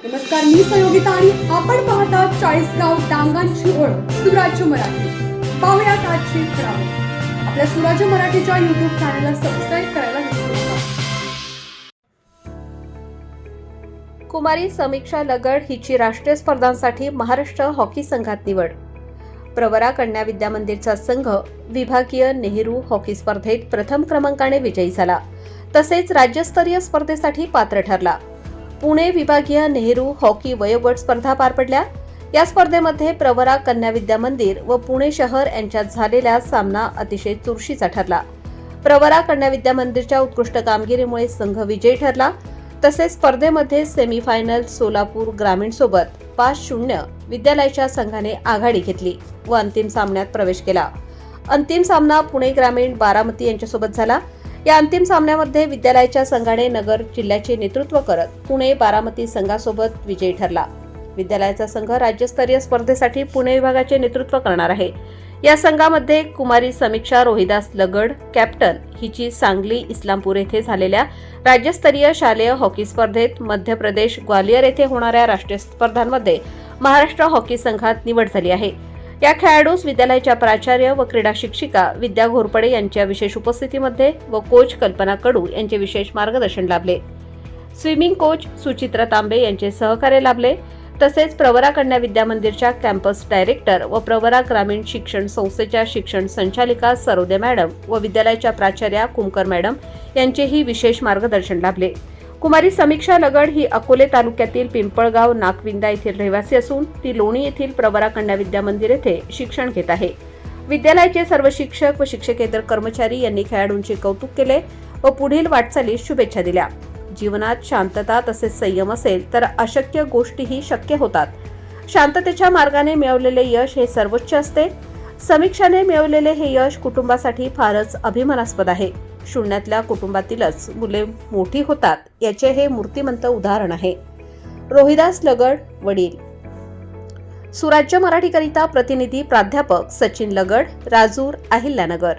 नमस्कार, मी संयोगिता आणि आपण पाहता चाळीसगाव डांगांची ओळख सुराज्य मराठी. पाहूयात आजची खबरं. आपल्या सुराज्य मराठीच्या YouTube चॅनलला सबस्क्राईब करायला विसरू नका. कुमारी समीक्षा लगड हिची राष्ट्रीय स्पर्धांसाठी महाराष्ट्र हॉकी संघात निवड. प्रवरा कन्या विद्या मंदिरचा संघ विभागीय नेहरू हॉकी स्पर्धेत प्रथम क्रमांकाने विजयी झाला. तसेच राज्यस्तरीय स्पर्धेसाठी पात्र ठरला. पुणे विभागीय नेहरू हॉकी वयोगट स्पर्धा पार पडल्या. या स्पर्धेमध्ये प्रवरा कन्या विद्या मंदिर व पुणे शहर यांच्यात झालेला सामना अतिशय चुरशीचा ठरला. प्रवरा कन्या विद्या मंदिरच्या उत्कृष्ट कामगिरीमुळे संघ विजयी ठरला. तसेच स्पर्धेमध्ये सेमीफायनल सोलापूर ग्रामीण सोबत 5-0 विद्यालयाच्या संघाने आघाडी घेतली व अंतिम सामन्यात प्रवेश केला. अंतिम सामना पुणे ग्रामीण बारामती यांच्यासोबत झाला. या अंतिम सामन्यामध्ये विद्यालयाच्या संघाने नगर जिल्ह्याचे नेतृत्व करत पुणे बारामती संघासोबत विजयी ठरला. विद्यालयाचा संघ राज्यस्तरीय स्पर्धेसाठी पुणे विभागाचे नेतृत्व करणार आहे. या संघामध्ये कुमारी समीक्षा रोहिदास लगड कॅप्टन हिची सांगली इस्लामपूर येथे झालेल्या राज्यस्तरीय शालेय हॉकी स्पर्धेत मध्य प्रदेश ग्वालियर येथे होणाऱ्या राष्ट्रीय स्पर्धांमध्ये महाराष्ट्र हॉकी संघात निवड झाली आहे. या खेळाडूस विद्यालयाच्या प्राचार्य व क्रीडा शिक्षिका विद्या घोरपडे यांच्या विशेष उपस्थितीमध्ये व कोच कल्पना कडू यांचे विशेष मार्गदर्शन लाभले. स्विमिंग कोच सुचित्रा तांबे यांचे सहकार्य लाभले. तसेच प्रवरा कन्या विद्या मंदिरच्या कॅम्पस डायरेक्टर व प्रवरा ग्रामीण शिक्षण संस्थेच्या शिक्षण संचालिका सरोदे मॅडम व विद्यालयाच्या प्राचार्या कुमकर मॅडम यांचेही विशेष मार्गदर्शन लाभले. कुमारी समीक्षा लगड ही अकोले तालुक्यातील पिंपळगाव नाकविंदा येथील रहिवासी असून ती लोणी येथील प्रवरा कन्या विद्या मंदिर येथे शिक्षण घेत आहे. विद्यालयाचे सर्व शिक्षक व शिक्षकेतर कर्मचारी यांनी खेळाडूंचे कौतुक केले व पुढील वाटचालीस शुभेच्छा दिल्या. जीवनात शांतता तसेच संयम असेल तर अशक्य गोष्टीही शक्य होतात. शांततेच्या मार्गाने मिळवलेले यश हे सर्वोच्च असते. समीक्षाने मिळवलेले हे यश कुटुंबासाठी फारच अभिमानास्पद आहे. शून्यातल्या कुटुंबातीलच मुले मोठी होतात याचे हे मूर्तिमंत उदाहरण आहे. रोहिदास लगड वडील. सुराज्य मराठीकरिता प्रतिनिधी प्राध्यापक सचिन लगड, राजूर, अहिल्यानगर.